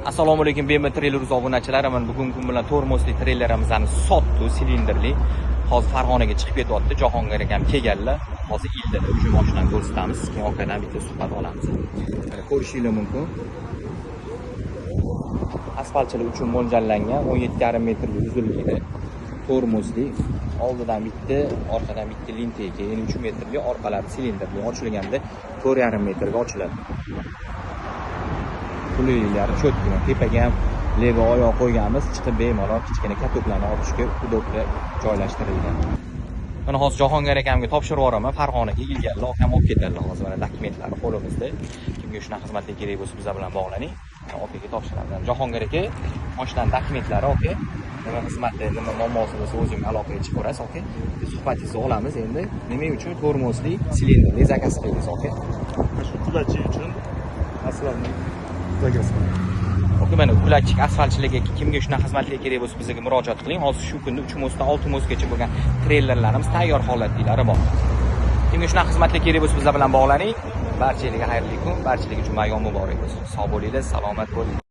Assalomu alaykum BMW treyler obunachilari. Mana bugungi kun bilan tormozli treylerimizni sotdik, silindrli. Hozir Farg'onaga chiqib ketyapti. Jahongir akam kelganlar. Hozir Ildida uch mashinani ko'rsatamiz. Keyin orqadan bitta suhbat olamiz. Mana ko'rishingiz mumkin. Asfaltchilik uchun mo'ljallangan 17,5 metrli uzunlikda tormozli. Oldidan bitta, orqadan bitta lintey, keyin 3 metrli, orqalari silindrli ochilganda 4,5 metrga ochiladi. Qulilar cho'tgina, tepaga ham lego oyoq qo'yganmiz, chiqib bemalol kichkina katoklarni olishga udobli joylashtirilgan. Mana hozir Jahongir akamga topshirib yuboraman, Farg'onaga kelganlar, akam olib ketadilar hozir. Mana dokumentlari qo'limizda. Kimga shunaqa xizmatlar kerak bo'lsa bizlar bilan bog'laning. Okaga topshiraman. Jahongir aka, mashinaning dokumentlari aka. Nima xizmatda, nima muammosi bo'lsa o'zing aloqaga chiqib ko'rasiz, aka. Suhbatingizni olamiz endi. Nima uchun tormozli silindrli zakaz qilamiz, aka? Shu qulachi uchun asfaltni zakaz qilamiz. Oke, mana kulachik asfaltchilarga kimga shunaqa xizmatlar kerak bo'lsa bizga murojaat qiling. Hozir shu kunda 3 mostdan 6 mostgacha bo'lgan treylerlarimiz tayyor holatdalari bor. Kimga shunaqa xizmatlar kerak bo'lsa bizlar bilan bog'laning. Barchalarga xayrli kun, barchalarga juma muborak bo'lsin. Sog' bo'linglar, salomat bo'ling.